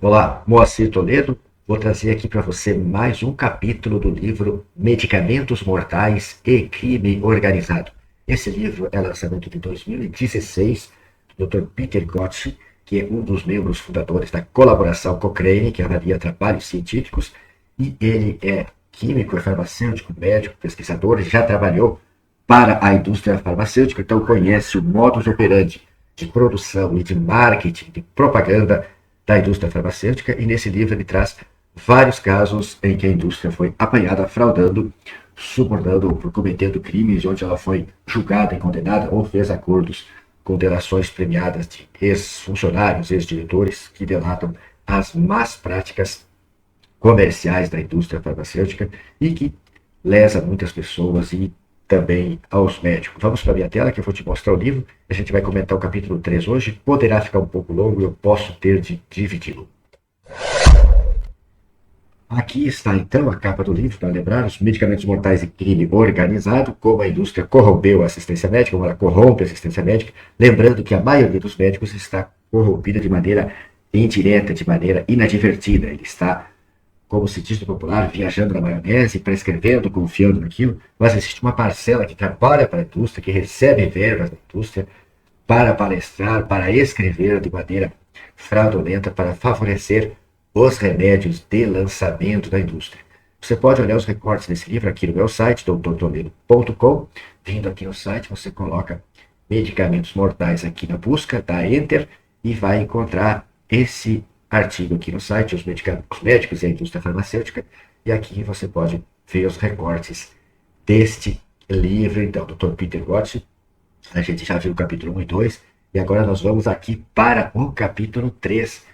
Olá, Moacir Toledo. Vou trazer aqui para você mais um capítulo do livro Medicamentos Mortais e Crime Organizado. Esse livro é lançamento de 2016 do Dr. Peter Gottschi, que é um dos membros fundadores da colaboração Cochrane, que avalia trabalhos científicos, e ele é químico, é farmacêutico, médico, pesquisador, já trabalhou para a indústria farmacêutica, então conhece o modus operandi de produção e de marketing, de propaganda da indústria farmacêutica, e nesse livro ele traz vários casos em que a indústria foi apanhada fraudando, subornando, cometendo crimes, onde ela foi julgada e condenada ou fez acordos com delações premiadas de ex-funcionários, ex-diretores, que delatam as más práticas comerciais da indústria farmacêutica e que lesa muitas pessoas e também aos médicos. Vamos para a minha tela que eu vou te mostrar o livro. A gente vai comentar o capítulo 3 hoje. Poderá ficar um pouco longo, eu posso ter de dividi-lo. Aqui está então a capa do livro, para lembrar os medicamentos mortais e crime organizado, como a indústria corrompeu a assistência médica, como ela corrompe a assistência médica, lembrando que a maioria dos médicos está corrompida de maneira indireta, de maneira inadvertida. Ele está, como se diz no popular, viajando na maionese, prescrevendo, confiando naquilo, mas existe uma parcela que trabalha para a indústria, que recebe verbas da indústria para palestrar, para escrever de maneira fraudulenta, para favorecer os remédios de lançamento da indústria. Você pode olhar os recortes desse livro aqui no meu site, doutortoledo.com. Vindo aqui no site, você coloca medicamentos mortais aqui na busca, dá Enter e vai encontrar esse artigo aqui no site, os médicos e a indústria farmacêutica, e aqui você pode ver os recortes deste livro, então, Dr. Peter Gottschi. A gente já viu o capítulo 1 e 2, e agora nós vamos aqui para o capítulo 3,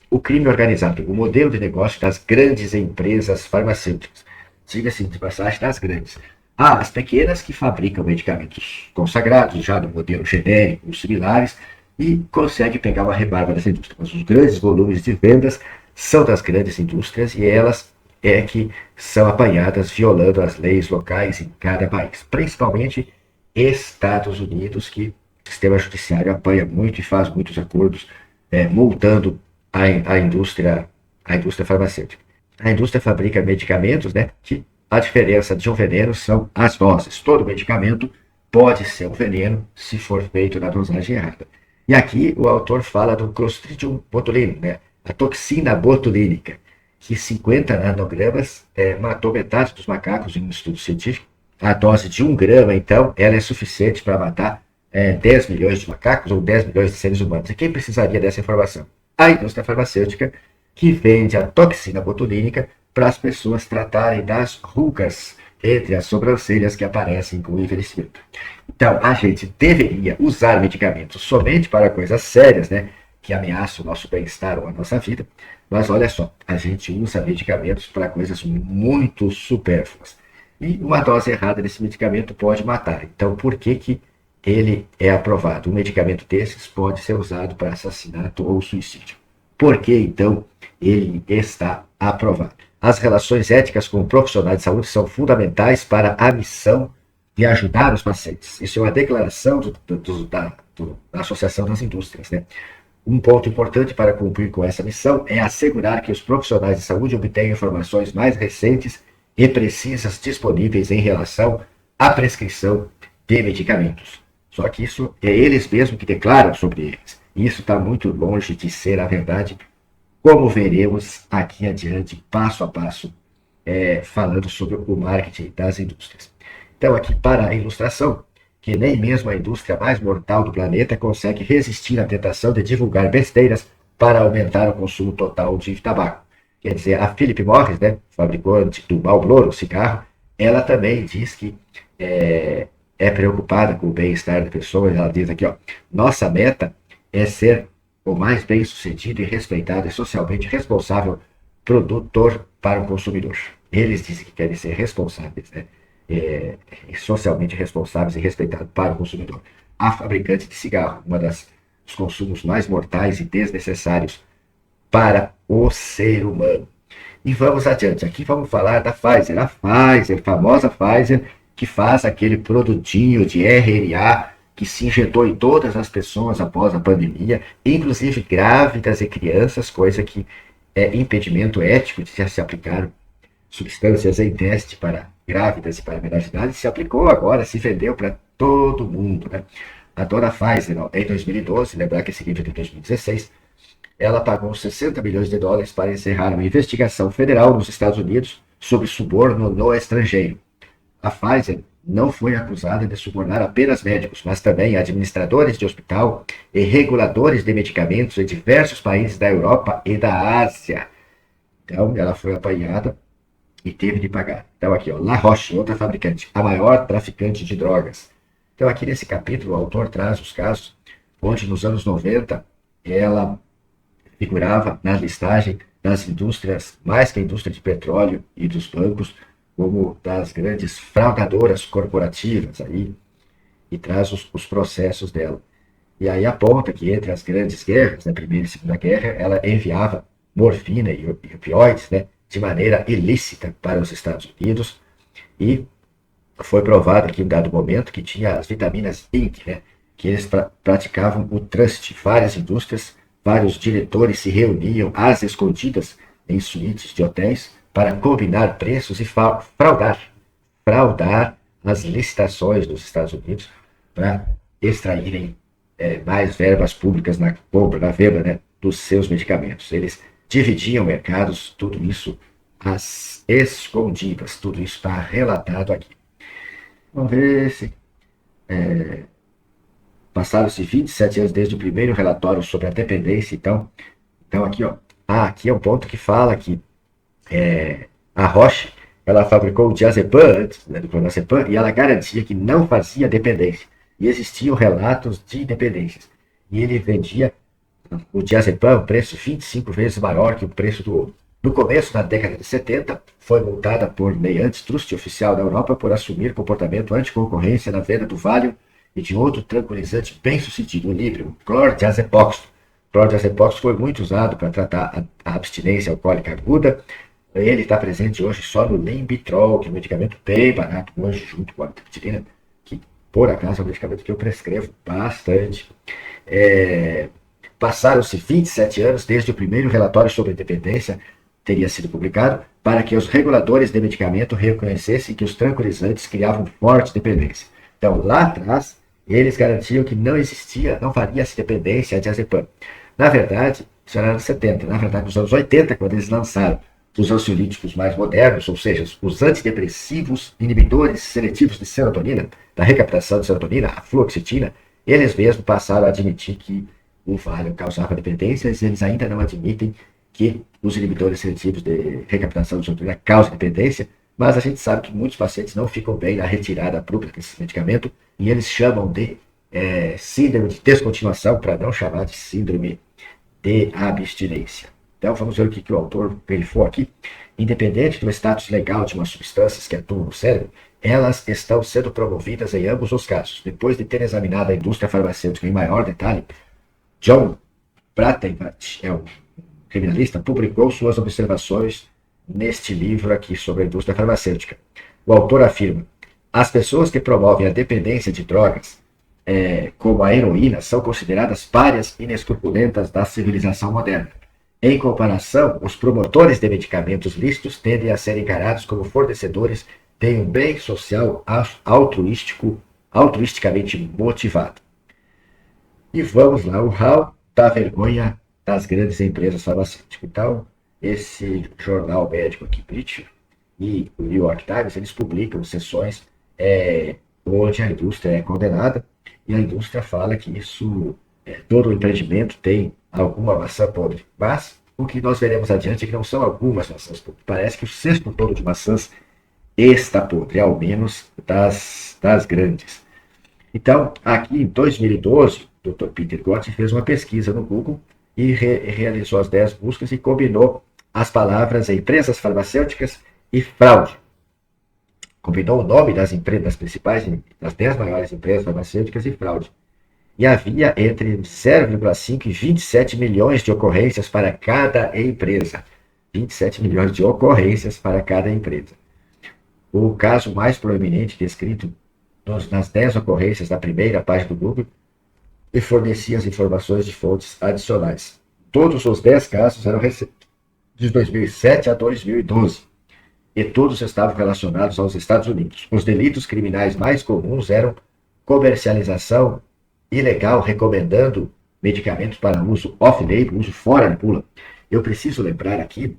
o crime organizado, o modelo de negócio das grandes empresas farmacêuticas. Diga-se de passagem, das grandes. Há as pequenas que fabricam medicamentos consagrados, já no modelo genérico, similares, e consegue pegar uma rebarba dessa indústria. Mas os grandes volumes de vendas são das grandes indústrias e elas é que são apanhadas violando as leis locais em cada país. Principalmente Estados Unidos, que o sistema judiciário apanha muito e faz muitos acordos, multando a indústria farmacêutica. A indústria fabrica medicamentos, né, que a diferença de um veneno são as doses. Todo medicamento pode ser um veneno se for feito na dosagem errada. E aqui o autor fala do Clostridium botulinum, né? A toxina botulínica, que 50 nanogramas matou metade dos macacos em um estudo científico. A dose de 1 grama, então, ela é suficiente para matar 10 milhões de macacos ou 10 milhões de seres humanos. E quem precisaria dessa informação? A indústria farmacêutica, que vende a toxina botulínica para as pessoas tratarem das rugas entre as sobrancelhas que aparecem com o envelhecimento. Então, a gente deveria usar medicamentos somente para coisas sérias, né, que ameaçam o nosso bem-estar ou a nossa vida, mas olha só, a gente usa medicamentos para coisas muito supérfluas. E uma dose errada desse medicamento pode matar. Então, por que que ele é aprovado? Um medicamento desses pode ser usado para assassinato ou suicídio. Por que, então, ele está aprovado? As relações éticas com profissionais de saúde são fundamentais para a missão de ajudar os pacientes. Isso é uma declaração da Associação das Indústrias, né? Um ponto importante para cumprir com essa missão é assegurar que os profissionais de saúde obtenham informações mais recentes e precisas disponíveis em relação à prescrição de medicamentos. Só que isso é eles mesmos que declaram sobre eles. E isso está muito longe de ser a verdade, como veremos aqui adiante, passo a passo, falando sobre o marketing das indústrias. Então, aqui para a ilustração, que nem mesmo a indústria mais mortal do planeta consegue resistir à tentação de divulgar besteiras para aumentar o consumo total de tabaco. Quer dizer, a Philip Morris, né, fabricante do Marlboro, cigarro, ela também diz que é preocupada com o bem-estar da pessoa. Ela diz aqui, ó, nossa meta é ser o mais bem-sucedido e respeitado e socialmente responsável produtor para o consumidor. Eles dizem que querem ser responsáveis, né? Socialmente responsáveis e respeitados para o consumidor. A fabricante de cigarro, uma dos consumos mais mortais e desnecessários para o ser humano. E vamos adiante. Aqui vamos falar da Pfizer. A Pfizer, famosa Pfizer, que faz aquele produtinho de RNA que se injetou em todas as pessoas após a pandemia, inclusive grávidas e crianças, coisa que impedimento ético de se aplicar substâncias em teste para grávidas e para menores de idade, se aplicou agora, se vendeu para todo mundo, né? A dona Pfizer, ó, em 2012, lembrar que esse livro é de 2016, ela pagou 60 milhões de dólares para encerrar uma investigação federal nos Estados Unidos sobre suborno no estrangeiro. A Pfizer não foi acusada de subornar apenas médicos, mas também administradores de hospital e reguladores de medicamentos em diversos países da Europa e da Ásia. Então, ela foi apanhada e teve de pagar. Então, aqui, ó, La Roche, outra fabricante, a maior traficante de drogas. Então, aqui nesse capítulo, o autor traz os casos onde, nos anos 90, ela figurava na listagem das indústrias, mais que a indústria de petróleo e dos bancos, como das grandes fraudadoras corporativas aí, e traz os processos dela. E aí aponta que entre as grandes guerras, na Primeira e Segunda Guerra, ela enviava morfina e opioides, né, de maneira ilícita para os Estados Unidos, e foi provado que em dado momento que tinha as vitaminas Inc, né, que eles praticavam o trust, várias indústrias, vários diretores se reuniam às escondidas em suítes de hotéis para combinar preços e fraudar as licitações dos Estados Unidos para extraírem mais verbas públicas na compra, na venda, né, dos seus medicamentos. Eles dividiam mercados, tudo isso às escondidas, tudo isso está relatado aqui. Vamos ver se passaram-se 27 anos desde o primeiro relatório sobre a dependência, então aqui, ó, aqui é um ponto que fala que a Roche, ela fabricou o diazepam antes, né, do clonazepam, e ela garantia que não fazia dependência. E existiam relatos de dependências. E ele vendia o diazepam a um preço 25 vezes maior que o preço do ouro. No começo da década de 70, foi multada por lei antitrust oficial da Europa por assumir comportamento anticoncorrência na venda do Valium e de outro tranquilizante bem sucedido, o Librium, clordiazepoxi. Clordiazepoxi foi muito usado para tratar a abstinência alcoólica aguda. Ele está presente hoje só no Limbitrol, que é um medicamento bem barato, hoje junto com a amitriptilina, que por acaso é um medicamento que eu prescrevo bastante. Passaram-se 27 anos desde o primeiro relatório sobre dependência teria sido publicado para que os reguladores de medicamento reconhecessem que os tranquilizantes criavam forte dependência. Então, lá atrás, eles garantiam que não existia, não faria-se dependência de diazepam. Na verdade, isso era nos anos 70. Na verdade, nos anos 80, quando eles lançaram os ansiolíticos mais modernos, ou seja, os antidepressivos inibidores seletivos de serotonina, da recaptação de serotonina, a fluoxetina, eles mesmos passaram a admitir que o Valium causava dependências, eles ainda não admitem que os inibidores seletivos de recaptação de serotonina causam dependência, mas a gente sabe que muitos pacientes não ficam bem na retirada abrupta desse medicamento, e eles chamam de síndrome de descontinuação, para não chamar de síndrome de abstinência. Então vamos ver o que o autor perifou aqui. Independente do status legal de umas substâncias que atuam no cérebro, elas estão sendo promovidas em ambos os casos. Depois de ter examinado a indústria farmacêutica em maior detalhe, John Pratenvat, um criminalista, publicou suas observações neste livro aqui sobre a indústria farmacêutica. O autor afirma: as pessoas que promovem a dependência de drogas, como a heroína, são consideradas párias inescrupulentas da civilização moderna. Em comparação, os promotores de medicamentos lícitos tendem a ser encarados como fornecedores de um bem social altruisticamente motivado. E vamos lá, o hall da vergonha das grandes empresas farmacêuticas. Então, esse jornal médico aqui, British, e o New York Times, eles publicam sessões onde a indústria é condenada, e a indústria fala que isso, todo o empreendimento tem alguma maçã podre. Mas o que nós veremos adiante é que não são algumas maçãs podres. Parece que o cesto todo de maçãs está podre, ao menos das grandes. Então, aqui em 2012, o Dr. Peter Gott fez uma pesquisa no Google e realizou as 10 buscas e combinou as palavras empresas farmacêuticas e fraude. Combinou o nome das principais, das 10 maiores empresas farmacêuticas e fraude. E havia entre 0,5 e 27 milhões de ocorrências para cada empresa. 27 milhões de ocorrências para cada empresa. O caso mais proeminente descrito nas 10 ocorrências da primeira página do Google e fornecia as informações de fontes adicionais. Todos os 10 casos eram de 2007 a 2012, e todos estavam relacionados aos Estados Unidos. Os delitos criminais mais comuns eram comercialização ilegal, recomendando medicamentos para uso off-label, uso fora da bula. Eu preciso lembrar aqui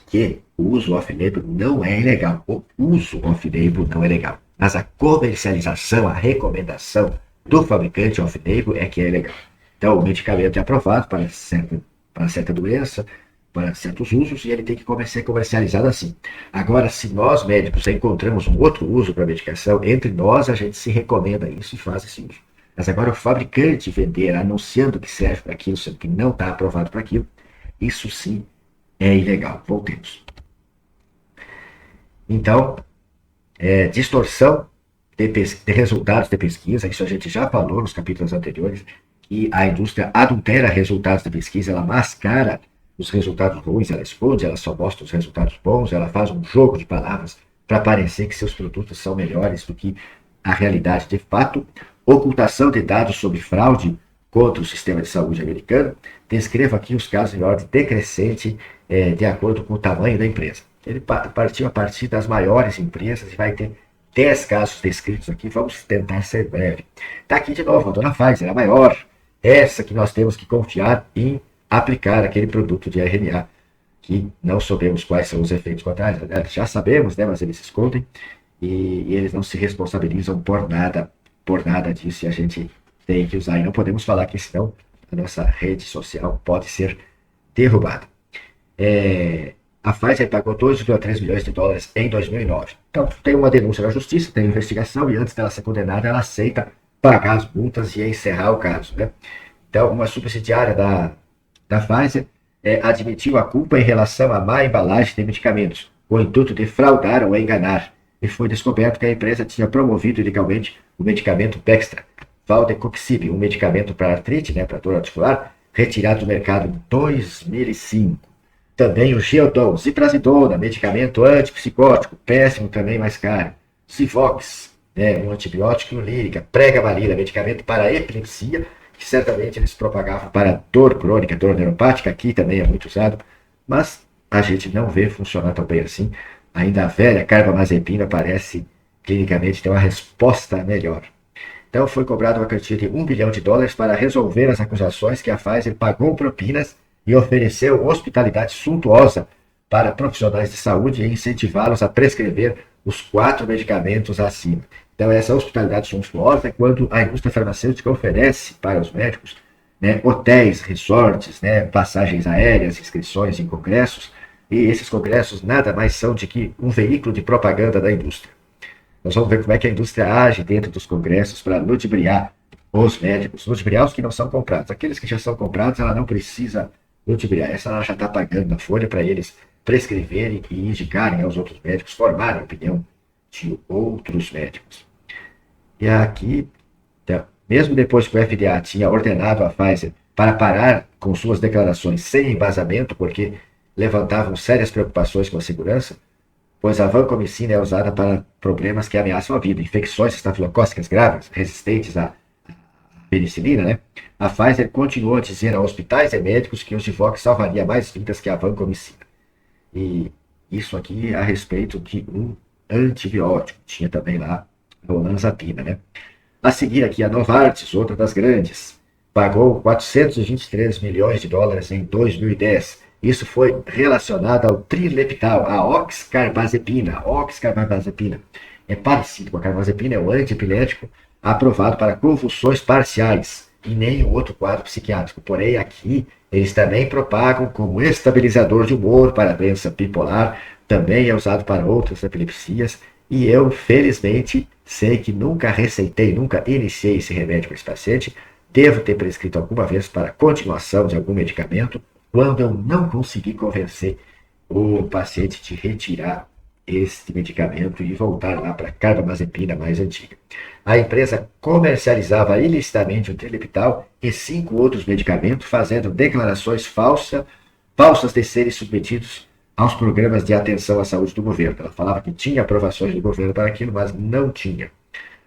que o uso off-label não é ilegal. O uso off-label não é legal. Mas a comercialização, a recomendação do fabricante off-label é que é ilegal. Então, o medicamento é aprovado para certa doença, para certos usos, e ele tem que ser comercializado assim. Agora, se nós médicos encontramos um outro uso para a medicação, entre nós a gente se recomenda isso e faz esse uso. Mas agora o fabricante vender anunciando que serve para aquilo, sendo que não está aprovado para aquilo, isso sim é ilegal. Voltemos. Então, distorção de resultados de pesquisa, isso a gente já falou nos capítulos anteriores, que a indústria adultera resultados de pesquisa, ela mascara os resultados ruins, ela esconde, ela só mostra os resultados bons, ela faz um jogo de palavras para parecer que seus produtos são melhores do que a realidade de fato. Ocultação de dados sobre fraude contra o sistema de saúde americano. Descreva aqui os casos em ordem decrescente, de acordo com o tamanho da empresa. Ele partiu a partir das maiores empresas e vai ter 10 casos descritos aqui. Vamos tentar ser breve. Está aqui de novo a dona Pfizer, a maior. Essa que nós temos que confiar em aplicar aquele produto de RNA, que não sabemos quais são os efeitos colaterais. Já sabemos, né, mas eles se escondem e eles não se responsabilizam por nada disso, e a gente tem que usar. E não podemos falar que senão a nossa rede social pode ser derrubada. A Pfizer pagou 2,3 milhões de dólares em 2009. Então, tem uma denúncia na justiça, tem investigação, e antes dela ser condenada, ela aceita pagar as multas e encerrar o caso, né? Então, uma subsidiária da Pfizer admitiu a culpa em relação à má embalagem de medicamentos, com o intuito de fraudar ou enganar, e foi descoberto que a empresa tinha promovido ilegalmente o medicamento Bextra, Valdecoxib, um medicamento para artrite, né, para dor articular, retirado do mercado em 2005. Também o Geodon, ziprasidona, medicamento antipsicótico, péssimo também, mais caro. Civox, um antibiótico lírica, pregabalina, medicamento para epilepsia, que certamente eles propagavam para dor crônica, dor neuropática, aqui também é muito usado, mas a gente não vê funcionar tão bem assim. Ainda a velha carbamazepina parece clinicamente ter uma resposta melhor. Então foi cobrado uma quantia de $1 bilhão para resolver as acusações que a Pfizer pagou propinas e ofereceu hospitalidade suntuosa para profissionais de saúde e incentivá-los a prescrever os 4 medicamentos acima. Então, essa hospitalidade suntuosa é quando a indústria farmacêutica oferece para os médicos, né, hotéis, resorts, né, passagens aéreas, inscrições em congressos, e esses congressos nada mais são de que um veículo de propaganda da indústria. Nós vamos ver como é que a indústria age dentro dos congressos para ludibriar os médicos, ludibriar os que não são comprados. Aqueles que já são comprados, ela não precisa ludibriar. Essa ela já está pagando na folha para eles prescreverem e indicarem aos outros médicos, formarem a opinião de outros médicos. E aqui, mesmo depois que o FDA tinha ordenado a Pfizer para parar com suas declarações sem embasamento, porque levantavam sérias preocupações com a segurança, pois a vancomicina é usada para problemas que ameaçam a vida, infecções estafilocócicas graves, resistentes à penicilina, né? A Pfizer continuou a dizer a hospitais e médicos que o Zivox salvaria mais vidas que a vancomicina. E isso aqui a respeito de um antibiótico. Tinha também lá a olanzapina, né? A seguir aqui a Novartis, outra das grandes, pagou $423 milhões em 2010. Isso foi relacionado ao trileptal, a oxcarbazepina. Oxcarbazepina é parecido com a carbazepina, é um antiepilético aprovado para convulsões parciais e nenhum outro quadro psiquiátrico. Porém, aqui eles também propagam como estabilizador de humor para a doença bipolar, também é usado para outras epilepsias, e eu, felizmente, sei que nunca receitei, nunca iniciei esse remédio para esse paciente, devo ter prescrito alguma vez para continuação de algum medicamento, quando eu não consegui convencer o paciente de retirar este medicamento e voltar lá para a carbamazepina mais antiga. A empresa comercializava ilicitamente o trileptal e 5 outros medicamentos, fazendo declarações falsas de serem submetidos aos programas de atenção à saúde do governo. Ela falava que tinha aprovações do governo para aquilo, mas não tinha.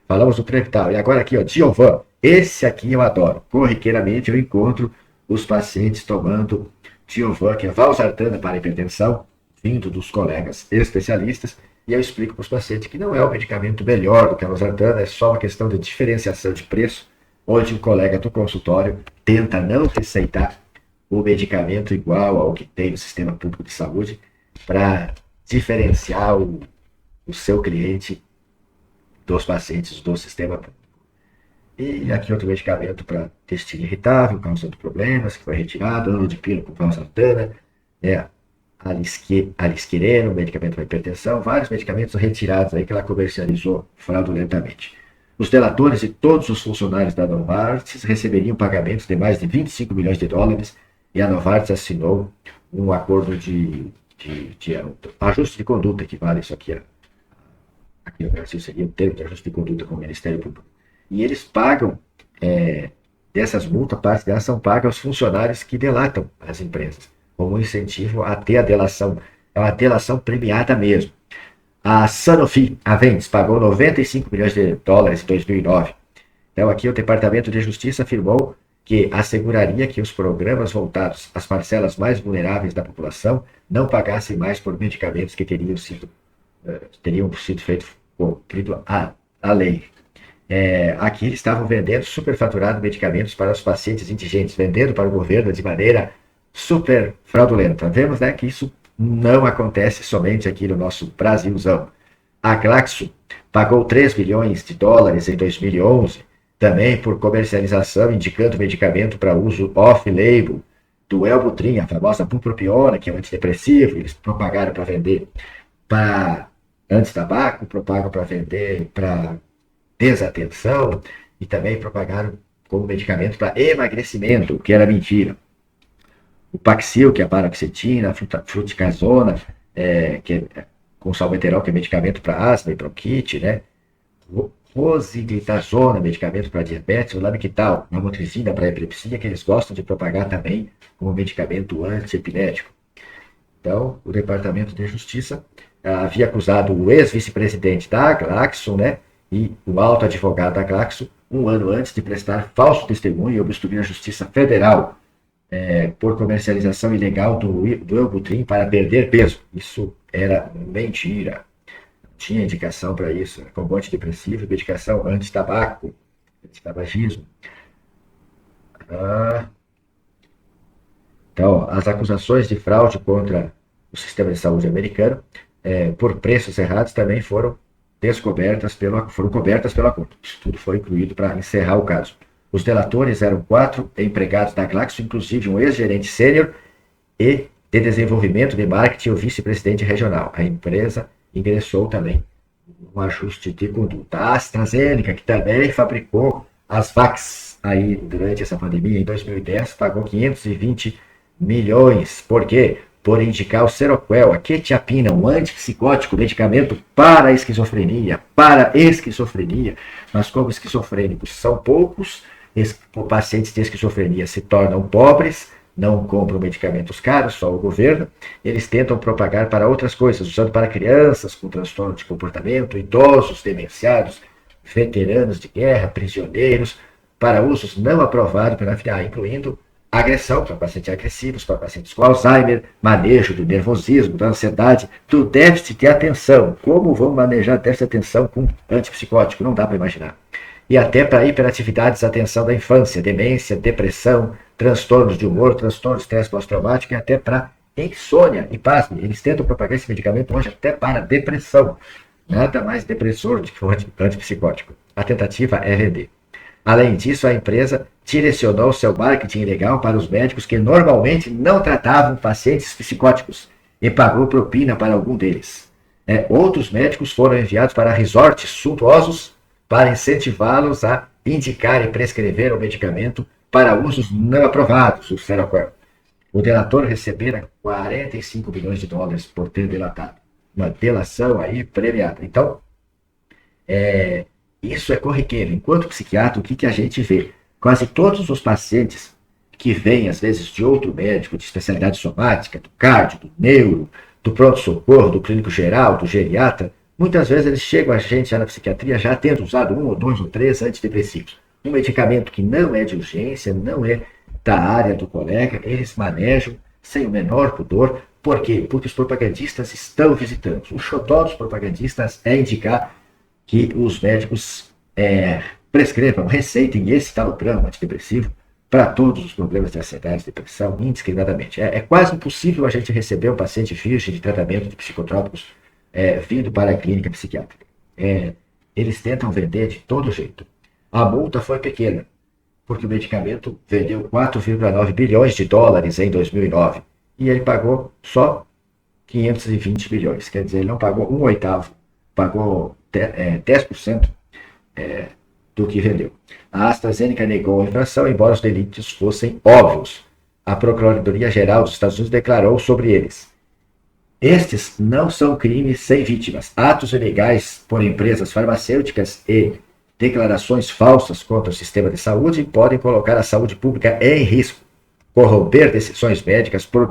Falamos do trileptal. E agora aqui, ó, Diovan. Esse aqui eu adoro. Corriqueiramente eu encontro os pacientes tomando Diovan, que é valsartana para hipertensão, vindo dos colegas especialistas, e eu explico para os pacientes que não é o medicamento melhor do que a valsartana, é só uma questão de diferenciação de preço, onde o colega do consultório tenta não receitar o medicamento igual ao que tem no sistema público de saúde, para diferenciar o seu cliente dos pacientes do sistema público. E aqui outro medicamento para intestino irritável, causando problemas, que foi retirado, anodipino com valsartana, alisquireno, medicamento para hipertensão, vários medicamentos retirados aí que ela comercializou fraudulentamente. Os delatores e todos os funcionários da Novartis receberiam pagamentos de mais de 25 milhões de dólares e a Novartis assinou um acordo de ajuste de conduta, que vale isso aqui. Aqui no Brasil seria o termo de ajuste de conduta com o Ministério Público. E eles pagam, dessas multas, parte delas são pagas aos funcionários que delatam as empresas, como um incentivo a ter a delação. É uma delação premiada mesmo. A Sanofi, a Aventis, pagou 95 milhões de dólares em 2009. Então aqui o Departamento de Justiça afirmou que asseguraria que os programas voltados às parcelas mais vulneráveis da população não pagassem mais por medicamentos que teriam sido feitos cumprido a lei. Aqui eles estavam vendendo superfaturado medicamentos para os pacientes indigentes, vendendo para o governo de maneira super fraudulenta. Vemos, né, que isso não acontece somente aqui no nosso Brasilzão. A Glaxo pagou 3 bilhões de dólares em 2011, também por comercialização, indicando medicamento para uso off-label do Elbutrin, a famosa bupropiona, que é um antidepressivo. Eles propagaram para vender para anti-tabaco, propagam para vender para desatenção e também propagaram como medicamento para emagrecimento, o que era mentira. O Paxil, que é a paroxetina, a fluticasona, que é com salmeterol, que é medicamento para asma e bronquite, né? Rosiglitazona, medicamento para diabetes, o Lamictal, lamotrigina para epilepsia, que eles gostam de propagar também como medicamento antiepilético. Então, o Departamento de Justiça havia acusado o ex-vice-presidente da Glaxo, né, e o alto advogado da Glaxo, um ano antes de prestar falso testemunho e obstruir a Justiça Federal por comercialização ilegal do Elbutrin para perder peso. Isso era mentira. Tinha indicação para isso, como antidepressivo, medicação anti-tabaco, anti-tabagismo. Então, as acusações de fraude contra o sistema de saúde americano, por preços errados, também foram cobertas pelo acordo. Isso tudo foi incluído para encerrar o caso. Os delatores eram 4 empregados da Glaxo, inclusive um ex-gerente sênior e de desenvolvimento de marketing e o vice-presidente regional. A empresa ingressou também um ajuste de conduta. A AstraZeneca, que também fabricou as Vax aí durante essa pandemia, em 2010, pagou 520 milhões. Por quê? Por indicar o Seroquel, a quetiapina, um antipsicótico, medicamento para esquizofrenia. Mas como esquizofrênicos são poucos, pacientes de esquizofrenia se tornam pobres, não compram medicamentos caros, só o governo, eles tentam propagar para outras coisas, usando para crianças com transtorno de comportamento, idosos, demenciados, veteranos de guerra, prisioneiros, para usos não aprovados pela FDA, incluindo agressão para pacientes agressivos, para pacientes com Alzheimer, manejo do nervosismo, da ansiedade, do déficit de atenção. Como vão manejar déficit de atenção com antipsicótico? Não dá para imaginar. E até para hiperatividade, desatenção da infância, demência, depressão, transtornos de humor, transtorno de estresse pós-traumático e até para insônia. E pasme, eles tentam propagar esse medicamento hoje até para depressão. Nada mais depressor do que um antipsicótico. A tentativa é vender. Além disso, a empresa direcionou seu marketing ilegal para os médicos que normalmente não tratavam pacientes psicóticos e pagou propina para algum deles. Outros médicos foram enviados para resorts suntuosos para incentivá-los a indicar e prescrever o medicamento para usos não aprovados, o Seroquel. O delator recebera 45 milhões de dólares por ter delatado. Uma delação aí premiada. Então, isso é corriqueiro. Enquanto psiquiatra, o que a gente vê? Quase todos os pacientes que vêm, às vezes, de outro médico, de especialidade somática, do cardio, do neuro, do pronto-socorro, do clínico geral, do geriatra, muitas vezes eles chegam a gente já na psiquiatria já tendo usado 1 ou 2 ou 3 antidepressivos. Um medicamento que não é de urgência, não é da área do colega, eles manejam sem o menor pudor. Por quê? Porque os propagandistas estão visitando. O xodó dos propagandistas é indicar que os médicos prescrevam, receitem esse talopram antidepressivo para todos os problemas de ansiedade e depressão, indiscriminadamente. É quase impossível a gente receber um paciente virgem de tratamento de psicotrópicos vindo para a clínica psiquiátrica. Eles tentam vender de todo jeito. A multa foi pequena, porque o medicamento vendeu 4,9 bilhões de dólares em 2009 e ele pagou só 520 milhões. Quer dizer, ele não pagou um oitavo, pagou 10% do que vendeu. A AstraZeneca negou a infração, embora os delitos fossem óbvios. A Procuradoria-Geral dos Estados Unidos declarou sobre eles: estes não são crimes sem vítimas. Atos ilegais por empresas farmacêuticas e declarações falsas contra o sistema de saúde podem colocar a saúde pública em risco, corromper decisões médicas por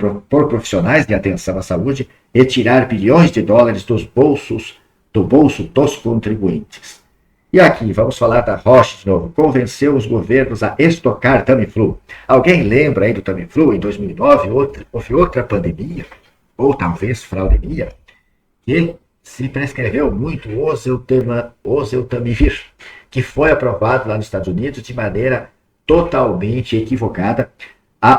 profissionais de atenção à saúde e tirar bilhões de dólares do bolso dos contribuintes. E aqui, vamos falar da Roche de novo. Convenceu os governos a estocar Tamiflu. Alguém lembra aí do Tamiflu? Em 2009 houve outra pandemia, ou talvez fraudemia, que se prescreveu muito oseltamivir, que foi aprovado lá nos Estados Unidos de maneira totalmente equivocada.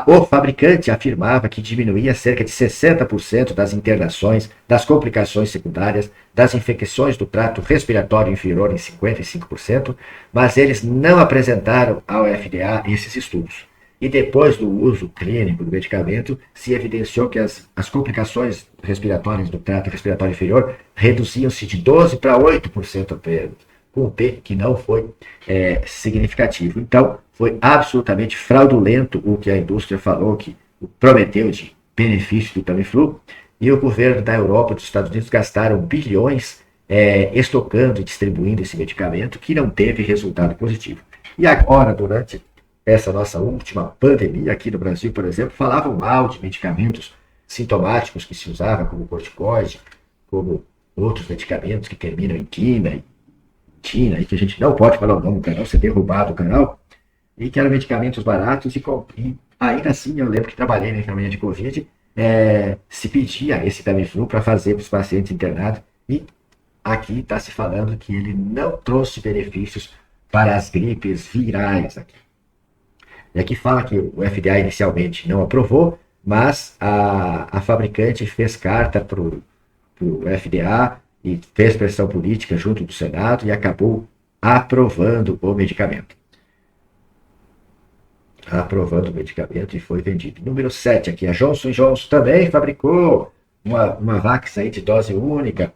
O fabricante afirmava que diminuía cerca de 60% das internações, das complicações secundárias, das infecções do trato respiratório inferior em 55%, mas eles não apresentaram ao FDA esses estudos. E depois do uso clínico do medicamento, se evidenciou que as complicações respiratórias do trato respiratório inferior reduziam-se de 12% para 8% apenas, com um P que não foi significativo. Então, foi absolutamente fraudulento o que a indústria falou, que prometeu de benefício do Tamiflu, e o governo da Europa e dos Estados Unidos gastaram bilhões estocando e distribuindo esse medicamento, que não teve resultado positivo. E agora, durante essa nossa última pandemia aqui no Brasil, por exemplo, falavam mal de medicamentos sintomáticos que se usavam, como corticoide, como outros medicamentos que terminam em quina e tina, e que a gente não pode falar o nome do canal, ser derrubado o canal, e que eram medicamentos baratos, e ainda assim eu lembro que trabalhei na enfermaria de Covid, se pedia esse Tamiflu para fazer para os pacientes internados, e aqui está se falando que ele não trouxe benefícios para as gripes virais aqui. E aqui fala que o FDA inicialmente não aprovou, mas a fabricante fez carta para o FDA e fez pressão política junto do Senado e acabou aprovando o medicamento. Aprovando o medicamento e foi vendido. Número 7 aqui, a Johnson & Johnson também fabricou uma Vax aí de dose única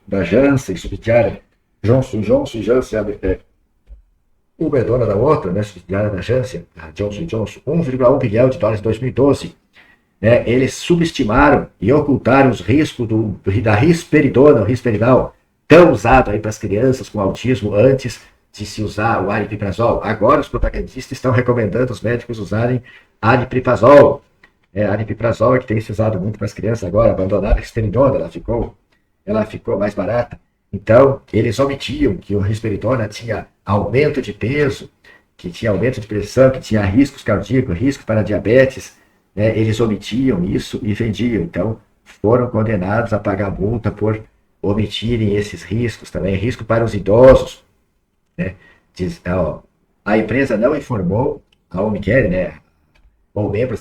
da Janssen, subsidiária. Johnson & Johnson, Janssen uma é dona da outra, né, subsidiária da Janssen, a Johnson & Johnson, 1,1 bilhão de dólares em 2012. Eles subestimaram e ocultaram os riscos da risperidona, o risperidal, tão usado aí para as crianças com autismo antes de se usar o aripiprazol. Agora os propagandistas estão recomendando os médicos usarem aripiprazol. Aripiprazol é que tem se usado muito para as crianças agora, abandonaram a risperidona, ela ficou mais barata. Então, eles omitiam que o risperidona tinha aumento de peso, que tinha aumento de pressão, que tinha riscos cardíacos, risco para diabetes. Eles omitiam isso e vendiam. Então, foram condenados a pagar multa por omitirem esses riscos também. Risco para os idosos. A empresa não informou a Omnicare, ou membros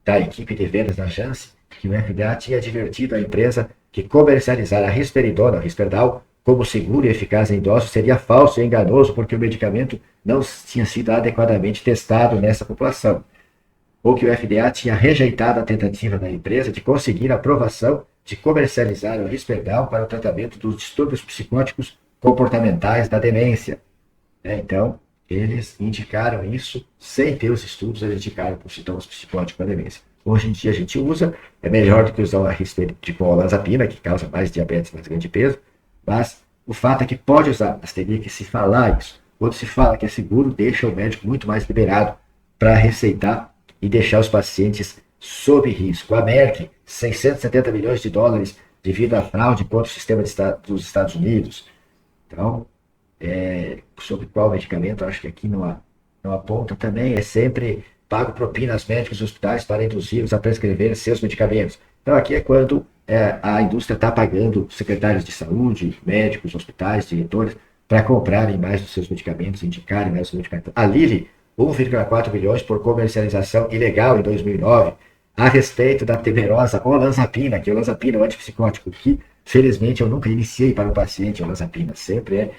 da equipe de vendas da Janssen, que o FDA tinha advertido a empresa que comercializar a risperidona, o risperdal, como seguro e eficaz em idosos seria falso e enganoso, porque o medicamento não tinha sido adequadamente testado nessa população. Ou que o FDA tinha rejeitado a tentativa da empresa de conseguir a aprovação de comercializar o risperdal para o tratamento dos distúrbios psicóticos comportamentais da demência. Então, eles indicaram isso sem ter os estudos, eles indicaram para os sintomas psicóticos da demência. Hoje em dia a gente usa, é melhor do que usar uma tipo olanzapina, que causa mais diabetes, mais grande peso, mas o fato é que pode usar, mas teria que se falar isso. Quando se fala que é seguro, deixa o médico muito mais liberado para receitar e deixar os pacientes sob risco. A Merck, 670 milhões de dólares devido à fraude contra o sistema dos Estados Unidos. Então, sobre qual medicamento, acho que aqui não aponta também, é sempre pago propina aos médicos e hospitais para induzir-os a prescrever seus medicamentos. Então, aqui é quando a indústria está pagando secretários de saúde, médicos, hospitais, diretores, para comprarem mais dos seus medicamentos, indicarem mais os seus medicamentos. A Lilly, 1,4 bilhões por comercialização ilegal em 2009, a respeito da temerosa olanzapina, que é olanzapina, o antipsicótico, que felizmente eu nunca iniciei para o paciente olanzapina, sempre é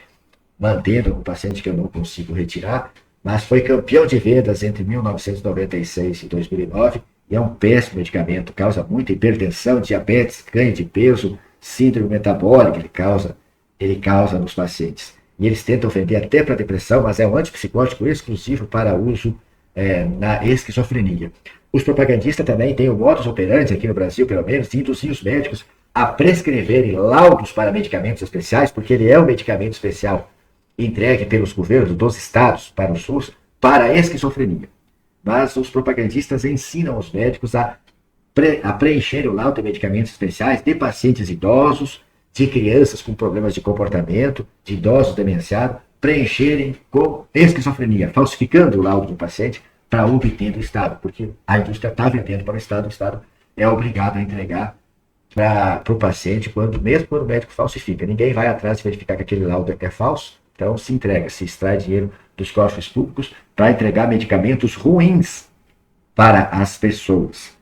mantendo o paciente que eu não consigo retirar, mas foi campeão de vendas entre 1996 e 2009, e é um péssimo medicamento, causa muita hipertensão, diabetes, ganho de peso, síndrome metabólica, ele causa nos pacientes. E eles tentam vender até para depressão, mas é um antipsicótico exclusivo para uso na esquizofrenia. Os propagandistas também têm o modus operandi, aqui no Brasil pelo menos, de induzir os médicos a prescreverem laudos para medicamentos especiais, porque ele é um medicamento especial entregue pelos governos dos estados para o SUS para a esquizofrenia. Mas os propagandistas ensinam os médicos a preencher o laudo de medicamentos especiais de pacientes idosos, de crianças com problemas de comportamento, de idosos demenciados, preencherem com esquizofrenia, falsificando o laudo do paciente para obter do Estado, porque a indústria está vendendo para o Estado é obrigado a entregar para o paciente, mesmo quando o médico falsifica. Ninguém vai atrás de verificar que aquele laudo é falso, então se entrega, se extrai dinheiro dos cofres públicos para entregar medicamentos ruins para as pessoas.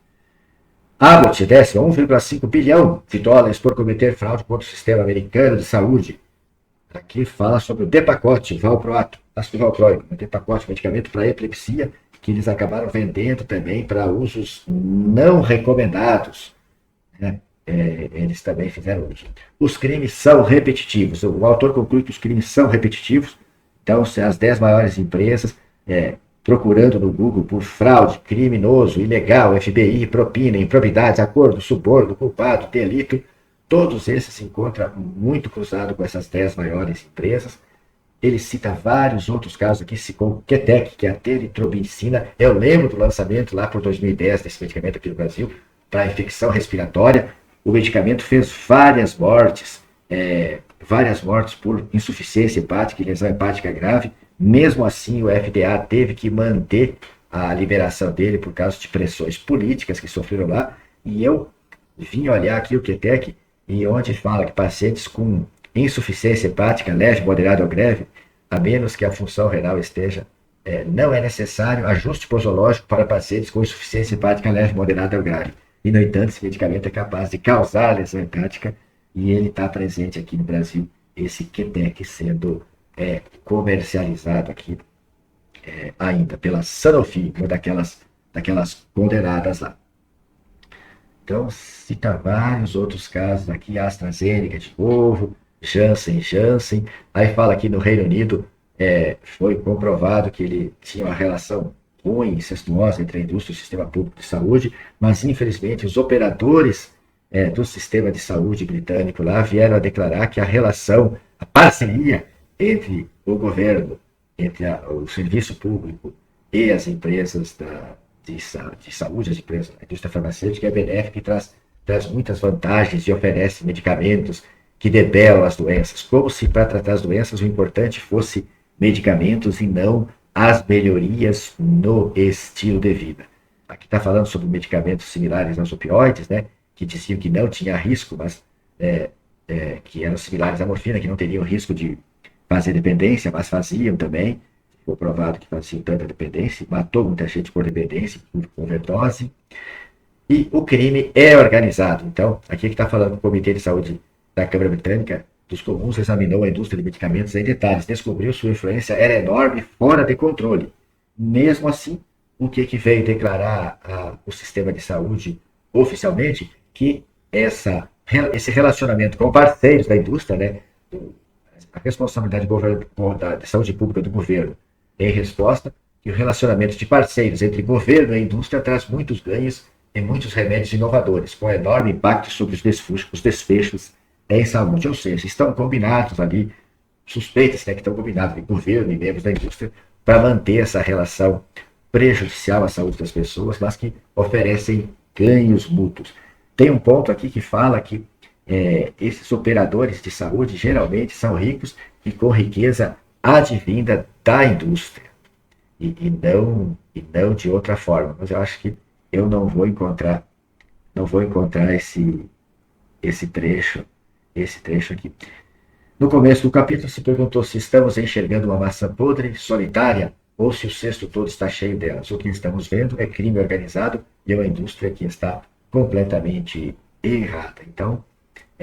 Abbott desce 1,5 bilhão de dólares por cometer fraude contra o sistema americano de saúde. Aqui fala sobre o Depakote, Valproato, ácido valproico, o Depakote, medicamento para epilepsia, que eles acabaram vendendo também para usos não recomendados, né? Eles também fizeram uso. Os crimes são repetitivos. O autor conclui que os crimes são repetitivos. Então, se as 10 maiores empresas, procurando no Google por fraude, criminoso, ilegal, FBI, propina, improbidade, acordo, suborno, culpado, delito, todos esses se encontram muito cruzados com essas 10 maiores empresas. Ele cita vários outros casos aqui, como Ketec, que é a teritrobicina. Eu lembro do lançamento lá por 2010 desse medicamento aqui no Brasil, para infecção respiratória. O medicamento fez várias mortes por insuficiência hepática e lesão hepática grave. Mesmo assim, o FDA teve que manter a liberação dele por causa de pressões políticas que sofreram lá. E eu vim olhar aqui o Ketec, e onde fala que pacientes com insuficiência hepática leve, moderada ou grave, a menos que a função renal esteja, não é necessário ajuste posológico para pacientes com insuficiência hepática leve, moderada ou grave. E, no entanto, esse medicamento é capaz de causar lesão hepática, e ele está presente aqui no Brasil, esse Ketec sendo comercializado aqui ainda pela Sanofi, uma daquelas condenadas lá. Então, cita vários outros casos aqui, AstraZeneca de novo, Janssen. Aí fala aqui no Reino Unido, foi comprovado que ele tinha uma relação ruim, incestuosa entre a indústria e o sistema público de saúde, mas infelizmente os operadores do sistema de saúde britânico lá vieram a declarar que a parceria entre o governo, entre o serviço público e as empresas de saúde, as empresas da indústria farmacêutica é benéfica e traz muitas vantagens e oferece medicamentos que debelam as doenças, como se para tratar as doenças o importante fosse medicamentos e não as melhorias no estilo de vida. Aqui está falando sobre medicamentos similares aos opioides, né, que diziam que não tinha risco, mas que eram similares à morfina, que não teriam risco de fazer dependência, mas faziam também. Ficou provado que faziam tanta dependência, matou muita gente por dependência, por overdose. E o crime é organizado. Então, aqui que está falando o Comitê de Saúde da Câmara Britânica dos Comuns examinou a indústria de medicamentos em detalhes, descobriu sua influência era enorme, fora de controle. Mesmo assim, o que veio declarar o sistema de saúde oficialmente? Que esse relacionamento com parceiros da indústria, né, a responsabilidade de saúde pública do governo em resposta, que o relacionamento de parceiros entre governo e indústria traz muitos ganhos e muitos remédios inovadores, com enorme impacto sobre os desfechos em saúde. Ou seja, estão combinados ali, suspeitas, né, que estão combinados entre governo e membros da indústria para manter essa relação prejudicial à saúde das pessoas, mas que oferecem ganhos mútuos. Tem um ponto aqui que fala que esses operadores de saúde geralmente são ricos e com riqueza advinda da indústria. e não de outra forma. Mas eu acho que eu não vou encontrar esse trecho aqui. No começo do capítulo se perguntou se estamos enxergando uma maçã podre, solitária, ou se o cesto todo está cheio delas. O que estamos vendo é crime organizado e uma indústria que está completamente errada. Então,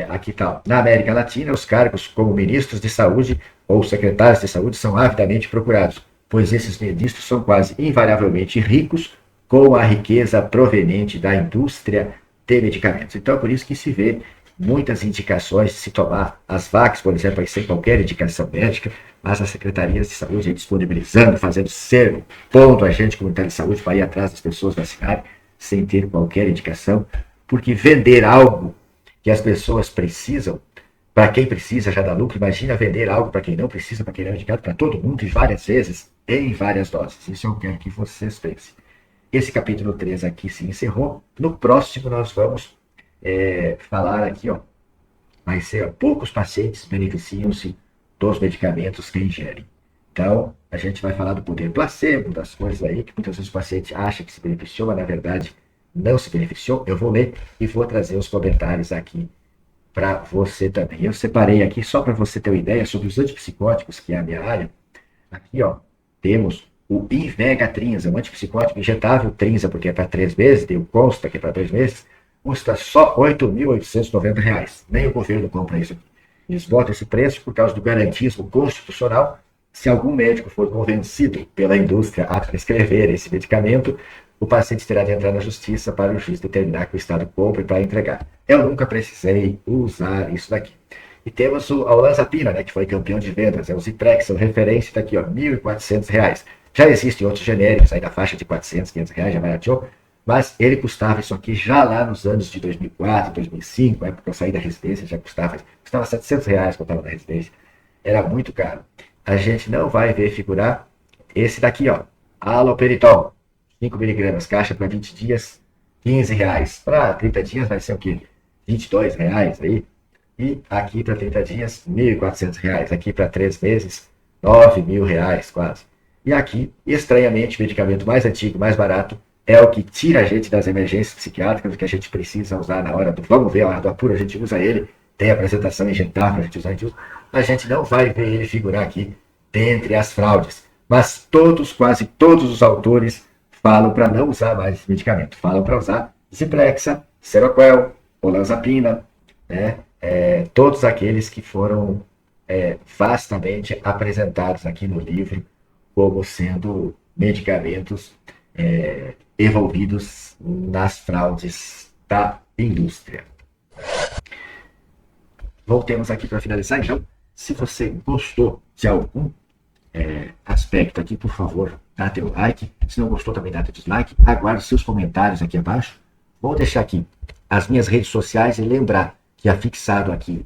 aqui está. Na América Latina, os cargos como ministros de saúde ou secretários de saúde são avidamente procurados, pois esses ministros são quase invariavelmente ricos com a riqueza proveniente da indústria de medicamentos. Então, é por isso que se vê muitas indicações de se tomar as vacs, por exemplo, aí sem qualquer indicação médica, mas as secretarias de saúde aí disponibilizando, fazendo cerco, pondo a gente comunitário de saúde para ir atrás das pessoas vacinarem, sem ter qualquer indicação, porque vender algo que as pessoas precisam, para quem precisa já dá lucro, imagina vender algo para quem não precisa, para quem não é indicado, para todo mundo e várias vezes, em várias doses. Isso eu quero que vocês pensem. Esse capítulo 3 aqui se encerrou. No próximo nós vamos falar aqui, ó, vai ser poucos pacientes beneficiam-se dos medicamentos que ingerem. Então, a gente vai falar do poder placebo, das coisas aí que muitas vezes o paciente acha que se beneficiou, mas na verdade não se beneficiou. Eu vou ler e vou trazer os comentários aqui para você também. Eu separei aqui só para você ter uma ideia sobre os antipsicóticos, que é a minha área. Aqui, ó, temos o Invegatrinza, um antipsicótico injetável, Trinza, porque é para 3 meses, tem o Consta, que é para 2 meses, custa só R$ 8.890. Nem o governo compra isso aqui. Eles botam esse preço por causa do garantismo constitucional. Se algum médico for convencido pela indústria a prescrever esse medicamento, o paciente terá de entrar na justiça para o juiz determinar que o Estado compre para entregar. Eu nunca precisei usar isso daqui. E temos a olanzapina, né, que foi campeão de vendas, o Ziprex, são referência, está aqui, ó, R$ 1.400. Já existem outros genéricos aí na faixa de R$ 400, R$ 500, já barateou, mas ele custava isso aqui já lá nos anos de 2004, 2005, época que eu saí da residência, já custava R$ 700 quando eu estava na residência. Era muito caro. A gente não vai ver figurar esse daqui, ó, haloperidol, 5 miligramas, caixa para 20 dias, R$ 15. Para 30 dias vai ser o quê? R$ 22 aí. E aqui para 30 dias, R$ 1.400. Aqui para 3 meses, R$ 9.000 quase. E aqui, estranhamente, o medicamento mais antigo, mais barato, é o que tira a gente das emergências psiquiátricas, o que a gente precisa usar na hora do vamos ver, a hora do apuro, a gente usa ele, tem apresentação injetável, a gente não vai ver ele figurar aqui dentre as fraudes. Mas quase todos os autores falam para não usar mais esse medicamento, falam para usar Ziplexa, Seroquel, olanzapina, né? Todos aqueles que foram vastamente apresentados aqui no livro como sendo medicamentos envolvidos nas fraudes da indústria. Voltemos aqui para finalizar, então. Se você gostou de algum aspecto aqui, por favor, dá teu like. Se não gostou, também dá teu dislike. Aguardo seus comentários aqui abaixo. Vou deixar aqui as minhas redes sociais e lembrar que afixado aqui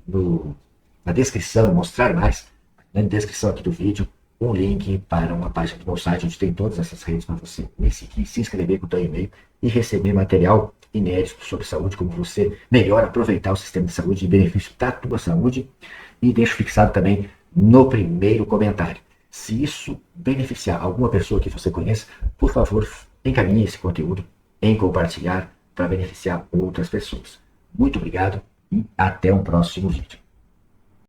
na descrição, mostrar mais, na descrição aqui do vídeo, um link para uma página do meu site onde tem todas essas redes para você me seguir, se inscrever com o teu e-mail e receber material inédito sobre saúde, como você melhor aproveitar o sistema de saúde em benefício da tua saúde. E deixo fixado também no primeiro comentário. Se isso beneficiar alguma pessoa que você conheça, por favor, encaminhe esse conteúdo em compartilhar para beneficiar outras pessoas. Muito obrigado e até um próximo vídeo.